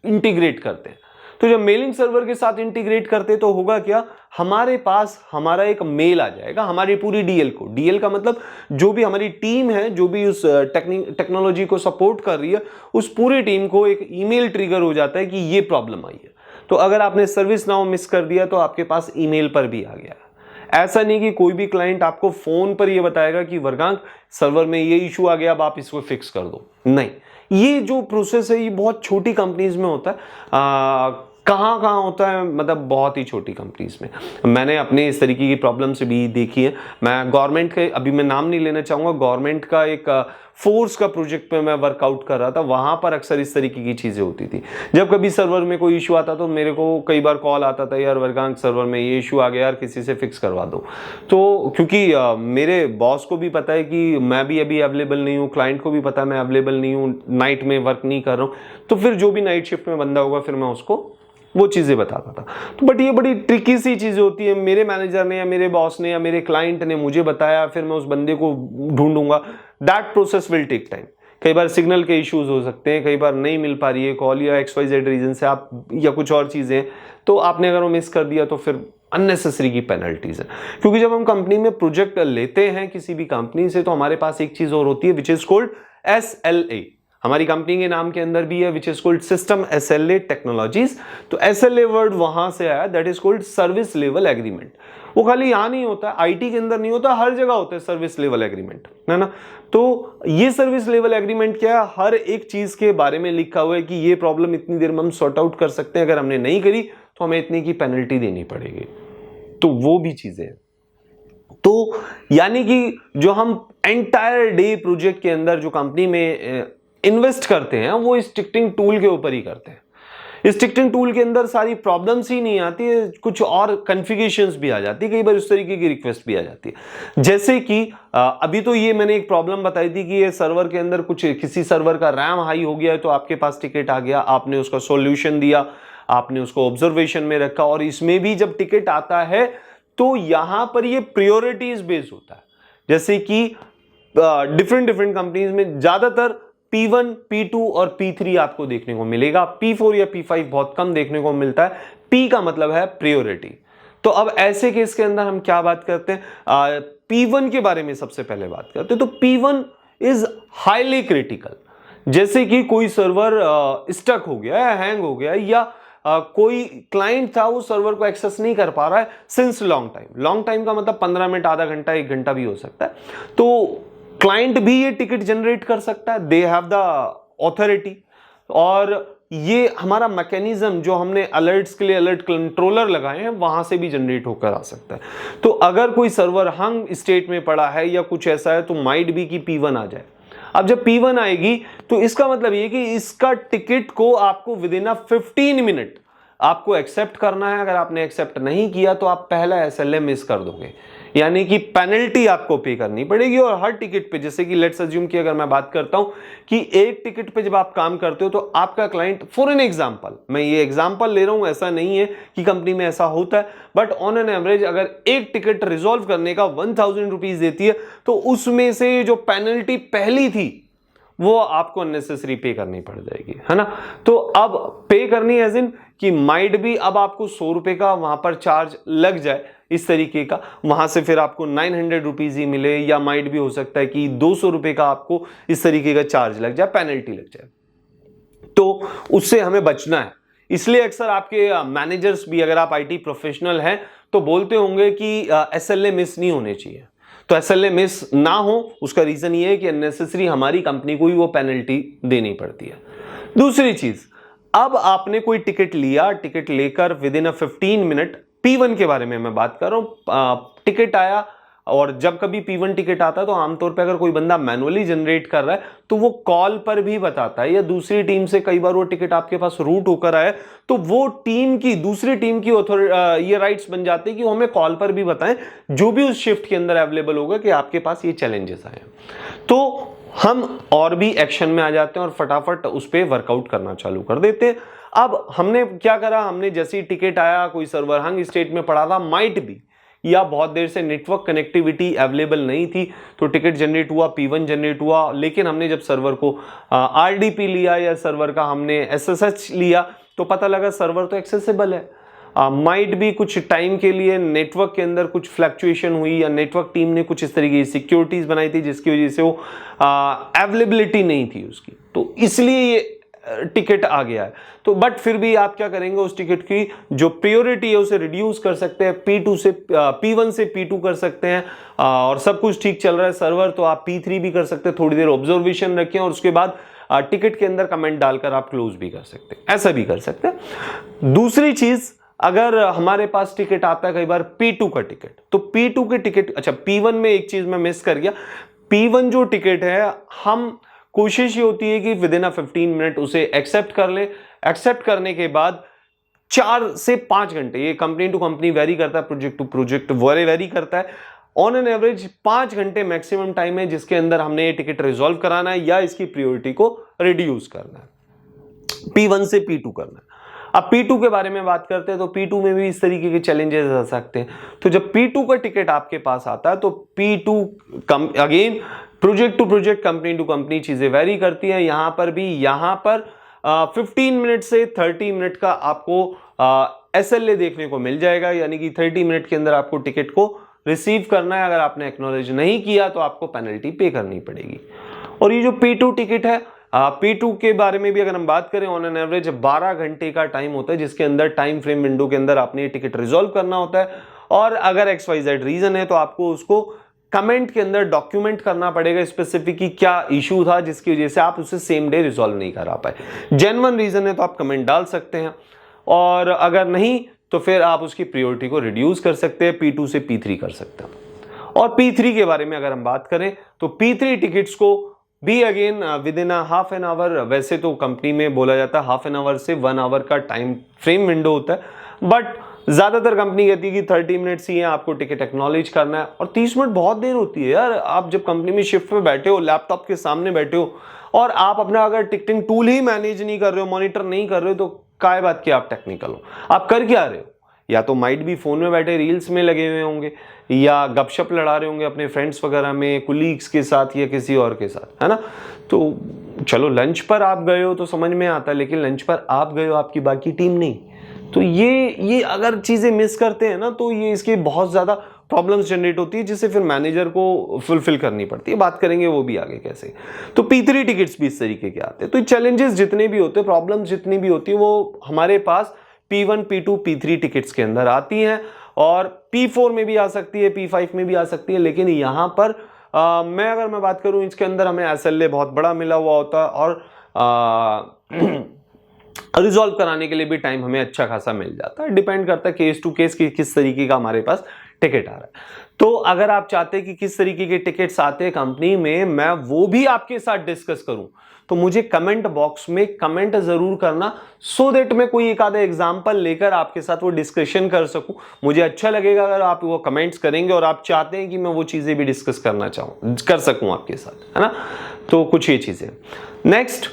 इंटीग्रेट करते हैं। तो जब मेलिंग सर्वर के साथ इंटीग्रेट करते तो होगा क्या, हमारे पास हमारा एक मेल आ जाएगा हमारी पूरी डीएल को। डीएल का मतलब जो भी हमारी टीम है, जो भी उस टेक्नोलॉजी को सपोर्ट कर रही है, उस पूरी टीम को एक ईमेल ट्रिगर हो जाता है कि ये प्रॉब्लम आई है। तो अगर आपने सर्विस नाउ मिस कर दिया तो आपके पास ईमेल पर भी आ गया। ऐसा नहीं कि कोई भी क्लाइंट आपको फोन पर ये बताएगा कि वर्गांक सर्वर में ये इशू आ गया, अब आप इसको फिक्स कर दो, नहीं। ये जो प्रोसेस है ये बहुत छोटी कंपनीज में होता है। कहाँ होता है, मतलब बहुत ही छोटी कंपनीज में। मैंने अपने इस तरीके की प्रॉब्लम्स भी देखी है। मैं गवर्नमेंट के, अभी मैं नाम नहीं लेना चाहूँगा, गवर्नमेंट का एक फोर्स का प्रोजेक्ट पे मैं वर्कआउट कर रहा था, वहाँ पर अक्सर इस तरीके की चीज़ें होती थी। जब कभी सर्वर में कोई इशू आता तो मेरे को कई बार कॉल आता था, यार वर्गांक सर्वर में ये इशू आ गया यार, किसी से फिक्स करवा दो। तो क्योंकि मेरे बॉस को भी पता है कि मैं भी अभी अवेलेबल नहीं हूँ, क्लाइंट को भी पता है मैं अवेलेबल नहीं हूँ, नाइट में वर्क नहीं कर रहा हूँ, तो फिर जो भी नाइट शिफ्ट में बंदा होगा फिर मैं उसको वो चीज़ें बताता था। तो बट ये बड़ी ट्रिकी सी चीज़ें होती है, मेरे मैनेजर ने या मेरे बॉस ने या मेरे क्लाइंट ने मुझे बताया, फिर मैं उस बंदे को ढूंढूंगा, that process will take time. कई बार सिग्नल के इश्यूज हो सकते हैं, कई बार नहीं मिल पा रही है कॉल या XYZ रीजन से आप, या कुछ और चीज़ें, तो आपने अगर वो मिस कर दिया तो फिर अननेसेसरी की पेनल्टीज है। क्योंकि जब हम कंपनी में प्रोजेक्ट लेते हैं किसी भी कंपनी से, तो हमारे पास एक चीज़ और होती है विच इज कॉल्ड SLA। हमारी कंपनी के नाम के अंदर भी है, which is called system SLA technologies. तो SLA वर्ड वहां से आया, that is called service level agreement. वो खाली यहां नहीं होता है, IT के अंदर नहीं होता, हर जगह होता है सर्विस लेवल एग्रीमेंट, है ना। तो ये सर्विस लेवल एग्रीमेंट क्या है, हर एक चीज के बारे में लिखा हुआ है कि ये प्रॉब्लम इतनी देर में हम सॉर्ट आउट कर सकते हैं, अगर हमने नहीं करी तो हमें इतनी की पेनल्टी देनी पड़ेगी। तो वो भी चीजें हैं। तो यानी कि जो हम एंटायर डे प्रोजेक्ट के अंदर जो कंपनी में इन्वेस्ट करते हैं वो इस टिकटिंग टूल के ऊपर ही करते हैं। इस टिकटिंग टूल के अंदर सारी प्रॉब्लम्स ही नहीं आती है, कुछ और कॉन्फ़िगरेशंस भी आ जाती है, कई बार उस तरीके की रिक्वेस्ट भी आ जाती है। जैसे कि अभी तो ये मैंने एक प्रॉब्लम बताई थी कि ये सर्वर के अंदर कुछ, किसी सर्वर का रैम हाई हो गया है, तो आपके पास टिकट आ गया, आपने उसका सॉल्यूशन दिया, आपने उसको ऑब्जर्वेशन में रखा, और इसमें भी जब टिकट आता है तो यहां पर ये प्रायोरिटीज बेस्ड होता है। जैसे कि डिफरेंट कंपनीज में ज्यादातर P1, P2 और P3 आपको देखने को मिलेगा, P4 या P5 बहुत कम देखने को मिलता है। P का मतलब है प्रायोरिटी। तो अब ऐसे केस के अंदर हम क्या बात करते हैं, P1 के बारे में सबसे पहले बात करते हैं। तो P1 इज हाईली क्रिटिकल। जैसे कि कोई सर्वर स्टक हो गया है, हैंग हो गया है, या कोई क्लाइंट था वो सर्वर को एक्सेस नहीं कर पा रहा है since long time. Long time का मतलब 15 मिनट, आधा घंटा, 1 घंटा भी हो सकता है। तो क्लाइंट भी ये टिकट जनरेट कर सकता है, दे हैव द ऑथोरिटी। और ये हमारा मैकेनिज्म जो हमने अलर्ट्स के लिए अलर्ट कंट्रोलर लगाए हैं वहां से भी जनरेट होकर आ सकता है। तो अगर कोई सर्वर हंग स्टेट में पड़ा है या कुछ ऐसा है, तो माइट भी कि P1 आ जाए। अब जब P1 आएगी तो इसका मतलब ये कि इसका टिकट को आपको विद इन 15 मिनट आपको एक्सेप्ट करना है। अगर आपने एक्सेप्ट नहीं किया तो आप पहला SLA मिस कर दोगे, यानी कि पेनल्टी आपको पे करनी पड़ेगी। और हर टिकट पे, जैसे कि लेट्स अज्यूम कि अगर मैं बात करता हूं कि एक टिकट पे जब आप काम करते हो तो आपका क्लाइंट, फॉर एन एग्जांपल, मैं ये एग्जांपल ले रहा हूं, ऐसा नहीं है कि कंपनी में ऐसा होता है, बट ऑन एन एवरेज अगर एक टिकट रिजॉल्व करने का 1000 रुपीज देती है, तो उसमें से जो पेनल्टी पहली थी वो आपको अननेसेसरी पे करनी पड़ जाएगी, है ना। तो अब पे करनी एज इन कि माइट भी अब आपको 100 रुपए का वहां पर चार्ज लग जाए, इस तरीके का, वहां से फिर आपको 900 रुपीज ही मिले, या माइट भी हो सकता है कि 200 रुपए का आपको इस तरीके का चार्ज लग जाए, पेनल्टी लग जाए। तो उससे हमें बचना है। इसलिए अक्सर आपके मैनेजर्स भी, अगर आप IT प्रोफेशनल हैं तो बोलते होंगे कि SLA मिस नहीं होने चाहिए। तो एसएलए मिस ना हो उसका रीजन ये है कि अननेसेसरी हमारी कंपनी को ही वो पेनल्टी देनी पड़ती है। दूसरी चीज, अब आपने कोई टिकट लिया, टिकट लेकर विद इन 15 मिनट, P1 के बारे में मैं बात कर रहा हूं, टिकट आया, और जब कभी P1 टिकट आता है तो आमतौर पे अगर कोई बंदा मैनुअली जनरेट कर रहा है तो वो कॉल पर भी बताता है, या दूसरी टीम से कई बार वो टिकट आपके पास रूट होकर आए तो वो दूसरी टीम की ये राइट्स बन जाते हैं कि वो हमें कॉल पर भी बताएं, जो भी उस शिफ्ट के अंदर अवेलेबल होगा, कि आपके पास ये चैलेंजेस आए। तो हम और भी एक्शन में आ जाते हैं और फटाफट उस पर वर्कआउट करना चालू कर देते हैं। अब हमने क्या करा, हमने जैसे ही टिकट आया, कोई सर्वर हंग स्टेट में पड़ा था, माइट भी, या बहुत देर से नेटवर्क कनेक्टिविटी अवेलेबल नहीं थी, तो टिकट जनरेट हुआ, P1 जनरेट हुआ, लेकिन हमने जब सर्वर को RDP लिया या सर्वर का हमने SSH लिया तो पता लगा सर्वर तो एक्सेसिबल है। माइट भी कुछ टाइम के लिए नेटवर्क के अंदर कुछ फ्लक्चुएशन हुई, या नेटवर्क टीम ने कुछ इस तरीके की सिक्योरिटीज बनाई थी जिसकी वजह से वो अवेलेबिलिटी नहीं थी उसकी, तो इसलिए ये टिकट आ गया है। तो बट फिर भी आप क्या करेंगे, उस टिकट की जो प्रायोरिटी है उसे रिड्यूस कर सकते हैं, P1 से P2 कर सकते हैं, और सब कुछ ठीक चल रहा है सर्वर तो आप P3 भी कर सकते हैं, थोड़ी देर ऑब्जर्वेशन रखें और उसके बाद टिकट के अंदर कमेंट डालकर आप क्लोज भी कर सकते हैं, ऐसा भी कर सकते हैं। दूसरी चीज, अगर हमारे पास टिकट आता है कई बार P2 का टिकट, तो P2 के टिकट, अच्छा P1 में एक चीज मैं मिस कर गया, P1 जो टिकट है, हम कोशिश ये होती है कि विद इन 15 मिनट उसे एक्सेप्ट कर ले। एक्सेप्ट करने के बाद 4 से 5 घंटे, ये कंपनी टू कंपनी वेरी करता है, प्रोजेक्ट टू प्रोजेक्ट वेरी करता है, ऑन एन एवरेज 5 घंटे मैक्सिमम टाइम है जिसके अंदर हमने ये टिकट रिजॉल्व कराना है या इसकी प्रायोरिटी को रिड्यूस करना है, P1 से P2 करना है। अब P2 के बारे में बात करते हैं तो P2 में भी इस तरीके के चैलेंजेस आ सकते हैं। तो जब P2 का टिकट आपके पास आता है तो P2 again project to project, company to company चीजें वेरी करती हैं। यहां पर 15 मिनट से 30 मिनट का आपको SLA देखने को मिल जाएगा, यानी कि 30 मिनट के अंदर आपको टिकट को रिसीव करना है। अगर आपने एक्नॉलेज नहीं किया तो आपको पेनल्टी पे करनी पड़ेगी। और ये जो P2 टिकट है, P2 के बारे में भी अगर हम बात करें, ऑन एन एवरेज 12 घंटे का टाइम होता है जिसके अंदर टाइम फ्रेम विंडो के अंदर आपने ये टिकट रिजॉल्व करना होता है। और अगर XYZ रीजन है तो आपको उसको कमेंट के अंदर डॉक्यूमेंट करना पड़ेगा स्पेसिफिक कि क्या इशू था जिसकी वजह से आप उसे सेम डे रिजॉल्व नहीं करा पाए। जेन्युइन रीजन है तो आप कमेंट डाल सकते हैं, और अगर नहीं तो फिर आप उसकी प्रायोरिटी को रिड्यूस कर सकते हैं, P2 से P3 कर सकते हैं। और P3 के बारे में अगर हम बात करें तो P3 टिकट्स को भी again with in half an hour, वैसे तो कंपनी में बोला जाता है हाफ एन आवर से 1 आवर का टाइम फ्रेम विंडो होता है, बट ज्यादातर कंपनी कहती है कि 30 मिनट्स ही है, आपको टिकट एक्नॉलेज करना है। और 30 मिनट बहुत देर होती है यार। आप जब कंपनी में शिफ्ट पे बैठे हो, लैपटॉप के सामने बैठे हो, और आप अपना अगर टिकटिंग टूल ही मैनेज नहीं कर रहे हो, मॉनिटर नहीं कर रहे हो, तो काय बात की आप टेक्निकल हो, आप कर क्या रहे हो? या तो माइट भी फोन में बैठे रील्स में लगे हुए होंगे, या गपशप लड़ा रहे होंगे अपने फ्रेंड्स वगैरह में, कुलीग्स के साथ या किसी और के साथ, है ना। तो चलो लंच पर आप गए हो तो समझ में आता है, लेकिन लंच पर आप गए हो, आपकी बाकी टीम नहीं। तो ये अगर चीजें मिस करते हैं ना तो ये इसके बहुत ज्यादा प्रॉब्लम्स जनरेट होती है, जिससे फिर मैनेजर को फुलफिल करनी पड़ती है। बात करेंगे वो भी आगे कैसे। तो P3 टिकट्स भी इस तरीके के आते हैं। तो चैलेंजेस जितने भी होते हैं, प्रॉब्लम्स जितनी भी होती है, वो हमारे पास P1, P2, P3 टिकट्स के अंदर आती हैं, और P4 में भी आ सकती है, P5 में भी आ सकती है। लेकिन यहाँ पर अगर मैं बात करूँ, इसके अंदर हमें SLA बहुत बड़ा मिला हुआ होता है, और रिजॉल्व कराने के लिए भी टाइम हमें अच्छा खासा मिल जाता है। डिपेंड करता है केस टू केस कि किस तरीके का हमारे पास टिकट आ रहा है। तो अगर आप चाहते हैं कि किस तरीके के टिकट्स आते हैं कंपनी में, मैं वो भी आपके साथ डिस्कस करूं, तो मुझे कमेंट बॉक्स में कमेंट जरूर करना, सो दैट मैं कोई एक आधा एग्जांपल लेकर आपके साथ वो डिस्कशन कर सकूं। मुझे अच्छा लगेगा अगर आप वो कमेंट्स करेंगे और आप चाहते हैं कि मैं वो चीजें भी डिस्कस कर सकूं आपके साथ, है ना। तो कुछ ये चीजें। नेक्स्ट,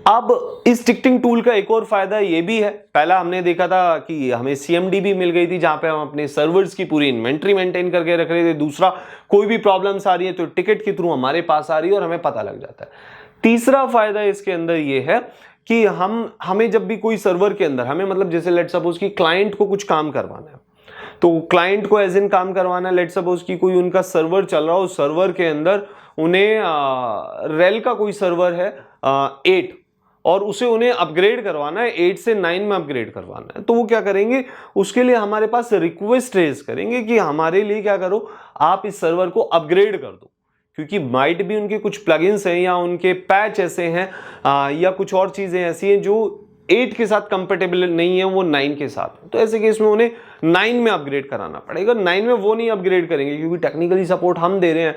अब इस टिकटिंग टूल का एक और फायदा ये भी है, पहला हमने देखा था कि हमें CMD भी मिल गई थी जहां पे हम अपने सर्वर्स की पूरी इन्वेंट्री मेंटेन करके रख रहे थे। दूसरा, कोई भी प्रॉब्लम्स आ रही है तो टिकट के थ्रू हमारे पास आ रही है और हमें पता लग जाता है। तीसरा फायदा इसके अंदर ये है कि हमें जब भी कोई सर्वर के अंदर हमें, मतलब जैसे लेट सपोज कि क्लाइंट को कुछ काम करवाना है, तो क्लाइंट को एज इन काम करवाना है, लेट सपोज कि कोई उनका सर्वर चल रहा हो, सर्वर के अंदर उन्हें रेल का कोई सर्वर है 8, और उसे उन्हें अपग्रेड करवाना है, 8 से 9 में अपग्रेड करवाना है, तो वो क्या करेंगे, उसके लिए हमारे पास रिक्वेस्ट रेज करेंगे कि हमारे लिए क्या करो, आप इस सर्वर को अपग्रेड कर दो, क्योंकि माइट भी उनके कुछ प्लगइन्स हैं या उनके पैच ऐसे हैं या कुछ और चीजें ऐसी हैं जो 8 के साथ कंपेटेबल नहीं है, वो 9 के साथ। तो ऐसे केस में उन्हें 9 में अपग्रेड कराना पड़ेगा। 9 में वो नहीं अपग्रेड करेंगे क्योंकि टेक्निकली सपोर्ट हम दे रहे हैं,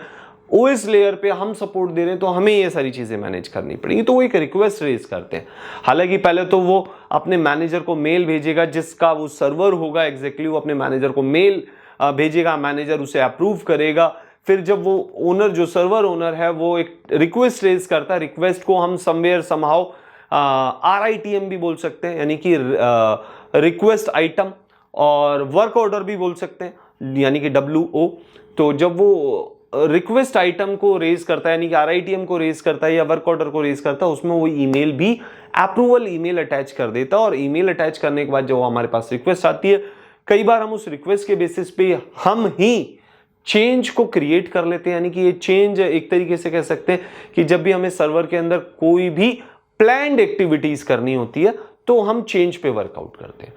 ओएस लेयर पे हम सपोर्ट दे रहे हैं, तो हमें ये सारी चीजें मैनेज करनी पड़ेगी। तो वो एक रिक्वेस्ट रेज करते हैं। हालांकि पहले तो वो अपने मैनेजर को मेल भेजेगा, जिसका वो सर्वर होगा एग्जैक्टली, वो अपने मैनेजर को मेल भेजेगा, मैनेजर उसे अप्रूव करेगा। फिर जब वो ओनर, जो सर्वर ओनर है, वो एक रिक्वेस्ट रेज करता है, रिक्वेस्ट को हम समवेयर समहाउ RITM भी बोल सकते हैं, यानी कि रिक्वेस्ट आइटम, और वर्क ऑर्डर भी बोल सकते हैं, यानी कि WO। तो जब वो रिक्वेस्ट आइटम को रेज करता है, यानी कि RITM को रेज करता है या वर्क ऑर्डर को रेज करता है, उसमें वो ईमेल भी अप्रूवल ईमेल अटैच कर देता है। और ईमेल अटैच करने के बाद जो हमारे पास रिक्वेस्ट आती है, कई बार हम उस रिक्वेस्ट के बेसिस पे हम ही चेंज को क्रिएट कर लेते हैं। यानी कि ये चेंज एक तरीके से कह सकते हैं कि जब भी हमें सर्वर के अंदर कोई भी प्लान्ड एक्टिविटीज करनी होती है, तो हम चेंज पे वर्कआउट करते हैं।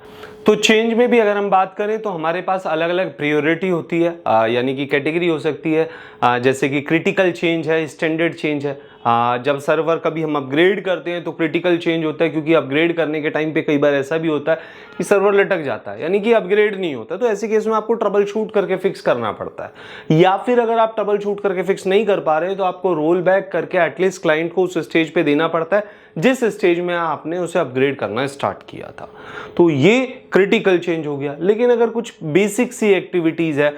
तो चेंज में भी अगर हम बात करें तो हमारे पास अलग अलग प्रायोरिटी होती है, यानी कि कैटेगरी हो सकती है, जैसे कि क्रिटिकल चेंज है, स्टैंडर्ड चेंज है। जब सर्वर कभी हम अपग्रेड करते हैं तो क्रिटिकल चेंज होता है, क्योंकि अपग्रेड करने के टाइम पे कई बार ऐसा भी होता है कि सर्वर लटक जाता है, यानी कि अपग्रेड नहीं होता। तो ऐसे केस में आपको ट्रबल शूट करके फिक्स करना पड़ता है, या फिर अगर आप ट्रबल शूट करके फिक्स नहीं कर पा रहे हैं तो आपको रोल बैक करके एटलीस्ट क्लाइंट को उस स्टेज पे देना पड़ता है जिस स्टेज में आपने उसे अपग्रेड करना स्टार्ट किया था। तो ये क्रिटिकल चेंज हो गया। लेकिन अगर कुछ बेसिक सी एक्टिविटीज है,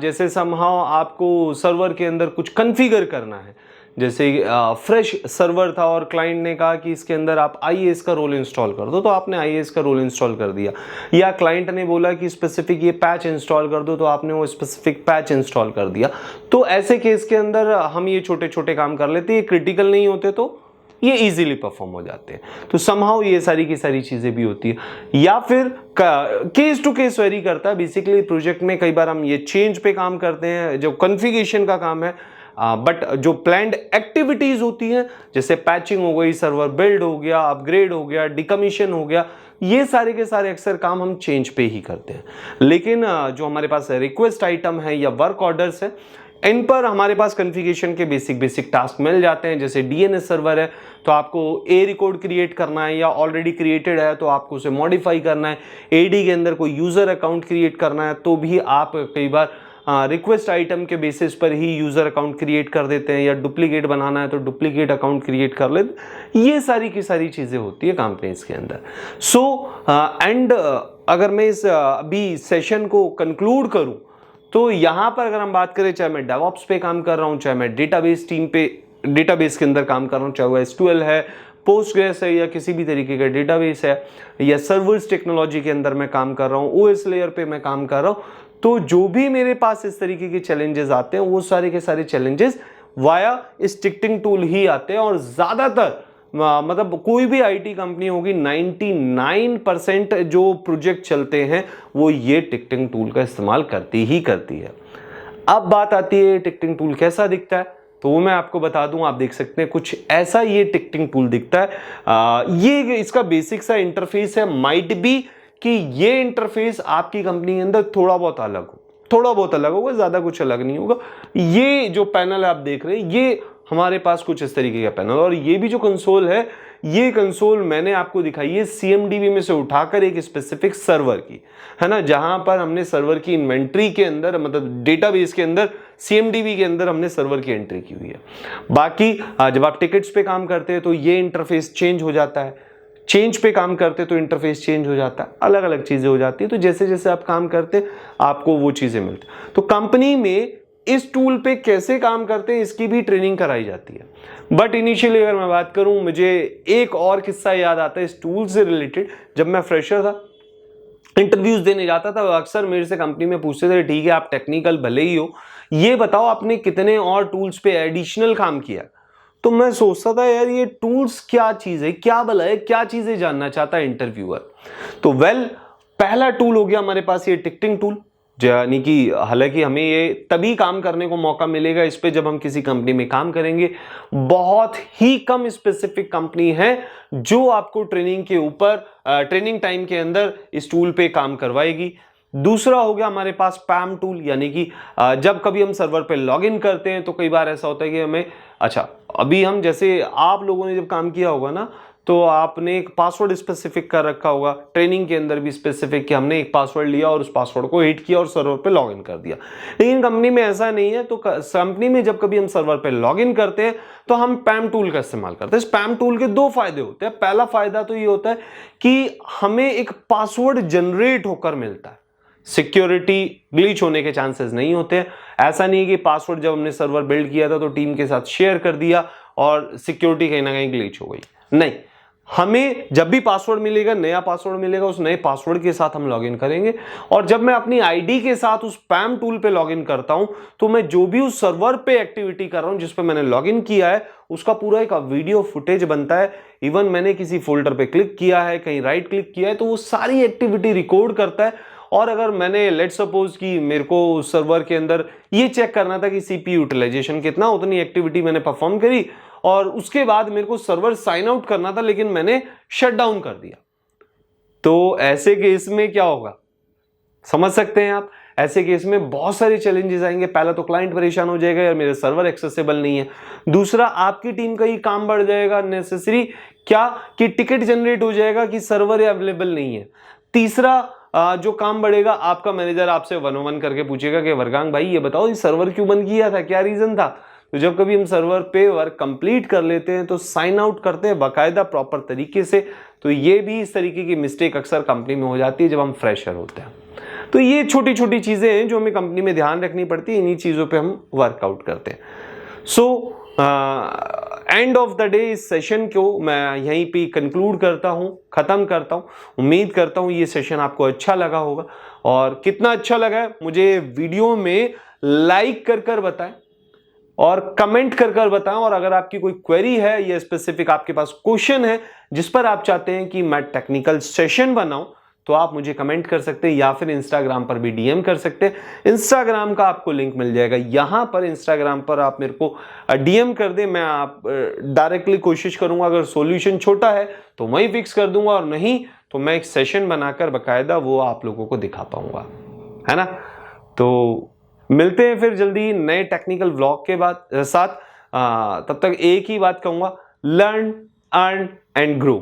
जैसे समहाउ आपको सर्वर के अंदर कुछ कॉन्फ़िगर करना है, जैसे फ्रेश सर्वर था और क्लाइंट ने कहा कि इसके अंदर आप IIS का रोल इंस्टॉल कर दो, तो आपने IIS का रोल इंस्टॉल कर दिया। या क्लाइंट ने बोला कि स्पेसिफिक ये पैच इंस्टॉल कर दो, तो आपने वो स्पेसिफिक पैच इंस्टॉल कर दिया। तो ऐसे केस के अंदर हम ये छोटे छोटे काम कर लेते हैं, ये क्रिटिकल नहीं होते तो ये इजीली परफॉर्म हो जाते हैं। तो समहाउ ये सारी की सारी चीजें भी होती है। या फिर केस टू केस वेरी करता है। बेसिकली प्रोजेक्ट में कई बार हम ये चेंज पे काम करते हैं, जो कॉन्फ़िगरेशन का काम है, बट जो प्लान्ड एक्टिविटीज होती हैं, जैसे पैचिंग हो गई, सर्वर बिल्ड हो गया, अपग्रेड हो गया, डिकमीशन हो गया, ये सारे के सारे अक्सर काम हम चेंज पे ही करते हैं। लेकिन जो हमारे पास रिक्वेस्ट आइटम है या वर्क ऑर्डर्स है, इन पर हमारे पास कॉन्फ़िगरेशन के बेसिक टास्क मिल जाते हैं। जैसे DNS सर्वर है तो आपको A रिकॉर्ड क्रिएट करना है, या ऑलरेडी क्रिएटेड है तो आपको उसे मॉडिफाई करना है। AD के अंदर कोई यूजर अकाउंट क्रिएट करना है तो भी आप कई बार रिक्वेस्ट आइटम के बेसिस पर ही यूजर अकाउंट क्रिएट कर देते हैं, या डुप्लीकेट बनाना है तो डुप्लीकेट अकाउंट क्रिएट कर लेते। ये सारी की सारी चीजें होती है कंपनीज के अंदर। एंड अगर मैं इस अभी सेशन को कंक्लूड करूं तो यहां पर अगर हम बात करें, चाहे मैं डेवऑप्स पे काम कर रहा हूं, चाहे मैं डेटाबेस टीम पे, डेटाबेस के अंदर काम कर रहा हूं, चाहे वो SQL है, पोस्टग्रेस है, या किसी भी तरीके का डेटाबेस है, या सर्वर्स टेक्नोलॉजी के अंदर मैं काम कर रहा हूं, OS लेयर पे मैं काम कर रहा हूं, तो जो भी मेरे पास इस तरीके के चैलेंजेस आते हैं, वो सारे के सारे चैलेंजेस वाया इस टिकटिंग टूल ही आते हैं। और ज्यादातर मतलब कोई भी IT कंपनी होगी, 99% जो प्रोजेक्ट चलते हैं वो ये टिकटिंग टूल का इस्तेमाल करती ही करती है। अब बात आती है टिकटिंग टूल कैसा दिखता है, तो वो मैं आपको बता दूं। आप देख सकते हैं कुछ ऐसा ये टिकटिंग टूल दिखता है। ये इसका बेसिक सा इंटरफेस है। माइट बी कि ये इंटरफेस आपकी कंपनी के अंदर थोड़ा बहुत अलग होगा, ज्यादा कुछ अलग नहीं होगा। ये जो पैनल आप देख रहे हैं, ये हमारे पास कुछ इस तरीके का पैनल, और ये भी जो कंसोल है, ये कंसोल मैंने आपको दिखाई है CMDB में से उठाकर एक स्पेसिफिक सर्वर की, है ना, जहां पर हमने सर्वर की इन्वेंट्री के अंदर, मतलब डेटाबेस के अंदर, CMDB के अंदर हमने सर्वर की एंट्री की हुई है। बाकी जब आप टिकट्स पे काम करते हैं तो ये इंटरफेस चेंज हो जाता है, चेंज पे काम करते तो इंटरफेस चेंज हो जाता है, अलग अलग चीजें हो जाती है। तो जैसे जैसे आप काम करते आपको वो चीजें मिलती। तो कंपनी में इस टूल पे कैसे काम करते हैं इसकी भी ट्रेनिंग कराई जाती है। बट इनिशियली अगर मैं बात करूं, मुझे एक और किस्सा याद आता है इस टूल से रिलेटेड। जब मैं फ्रेशर था, इंटरव्यूज देने जाता था, अक्सर मेरे से कंपनी में पूछते थे, ठीक है आप टेक्निकल भले ही हो, ये बताओ आपने कितने और टूल्स पे एडिशनल काम किया। तो मैं सोचता था यार ये टूल्स क्या चीज है, क्या भला है, क्या चीजें जानना चाहता है इंटरव्यूअर। तो पहला टूल हो गया हमारे पास ये टिकटिंग टूल। यानी कि हालांकि हमें ये तभी काम करने को मौका मिलेगा इस पे जब हम किसी कंपनी में काम करेंगे। बहुत ही कम स्पेसिफिक कंपनी है जो आपको ट्रेनिंग के ऊपर ट्रेनिंग टाइम के अंदर इस टूल पे काम करवाएगी। दूसरा हो गया हमारे पास पैम टूल, यानी कि जब कभी हम सर्वर पे लॉगिन करते हैं तो कई बार ऐसा होता है कि हमें, अच्छा अभी हम जैसे आप लोगों ने जब काम किया होगा ना, तो आपने एक पासवर्ड स्पेसिफिक कर रखा होगा, ट्रेनिंग के अंदर भी स्पेसिफिक कि हमने एक पासवर्ड लिया और उस पासवर्ड को हिट किया और सर्वर पे लॉगिन कर दिया। लेकिन कंपनी में ऐसा नहीं है। तो कंपनी में जब कभी हम सर्वर पे लॉगिन करते हैं तो हम पैम टूल का इस्तेमाल करते हैं। इस पैम टूल के दो फायदे होते हैं। पहला फायदा तो ये होता है कि हमें एक पासवर्ड जनरेट होकर मिलता है, सिक्योरिटी ग्लिच होने के चांसेस नहीं होते हैं। ऐसा नहीं है कि पासवर्ड जब हमने सर्वर बिल्ड किया था तो टीम के साथ शेयर कर दिया और सिक्योरिटी कहीं ना कहीं ग्लिच हो गई, नहीं। हमें जब भी पासवर्ड मिलेगा, नया पासवर्ड मिलेगा, उस नए पासवर्ड के साथ हम लॉगिन करेंगे। और जब मैं अपनी आईडी के साथ उस पैम टूल पे लॉगिन करता हूं तो मैं जो भी उस सर्वर पे एक्टिविटी कर रहा हूं जिस पे मैंने लॉगिन किया है उसका पूरा एक वीडियो फुटेज बनता है। इवन मैंने किसी फोल्डर पे क्लिक किया है, कहीं राइट क्लिक किया है, तो वो सारी एक्टिविटी रिकॉर्ड करता है। और अगर मैंने लेट सपोज कि मेरे को सर्वर के अंदर ये चेक करना था कि सीपीयू यूटिलाइजेशन कितना, उतनी एक्टिविटी मैंने परफॉर्म करी और उसके बाद मेरे को सर्वर साइन आउट करना था लेकिन मैंने शट डाउन कर दिया, तो ऐसे केस में क्या होगा समझ सकते हैं आप। ऐसे केस में बहुत सारे चैलेंजेस आएंगे। पहला तो क्लाइंट परेशान हो जाएगा यार मेरे सर्वर एक्सेसिबल नहीं है। दूसरा, आपकी टीम का ही काम बढ़ जाएगा नेसेसरी, क्या कि टिकट जनरेट हो जाएगा कि सर्वर अवेलेबल नहीं है। तीसरा जो काम बढ़ेगा, आपका मैनेजर आपसे 1-on-1 करके पूछेगा कि वर्गांग भाई ये बताओ ये सर्वर क्यों बंद किया था, क्या रीजन था। तो जब कभी हम सर्वर पे वर्क कंप्लीट कर लेते हैं तो साइन आउट करते हैं बाकायदा प्रॉपर तरीके से। तो ये भी इस तरीके की मिस्टेक अक्सर कंपनी में हो जाती है जब हम फ्रेशर होते हैं। तो ये छोटी छोटी चीजें हैं जो हमें कंपनी में ध्यान रखनी पड़ती है, इन्हीं चीजों पे हम वर्कआउट करते हैं। So end of the day इस सेशन को मैं यहीं पे कंक्लूड करता हूं, खत्म करता हूं। उम्मीद करता हूं ये सेशन आपको अच्छा लगा होगा, और कितना अच्छा लगा है मुझे वीडियो में लाइक कर बताएं और कमेंट कर बताएं। और अगर आपकी कोई क्वेरी है या स्पेसिफिक आपके पास क्वेश्चन है जिस पर आप चाहते हैं कि मैं टेक्निकल सेशन बनाऊं, तो आप मुझे कमेंट कर सकते हैं या फिर इंस्टाग्राम पर भी डीएम कर सकते हैं। इंस्टाग्राम का आपको लिंक मिल जाएगा यहां पर। इंस्टाग्राम पर आप मेरे को डीएम कर दें, मैं आप डायरेक्टली कोशिश करूंगा, अगर सॉल्यूशन छोटा है तो वहीं फिक्स कर दूंगा और नहीं तो मैं एक सेशन बनाकर बकायदा वो आप लोगों को दिखा पाऊंगा, है ना। तो मिलते हैं फिर जल्दी नए टेक्निकल व्लॉग के साथ। तब तक एक ही बात कहूंगा, लर्न अर्न एंड ग्रो।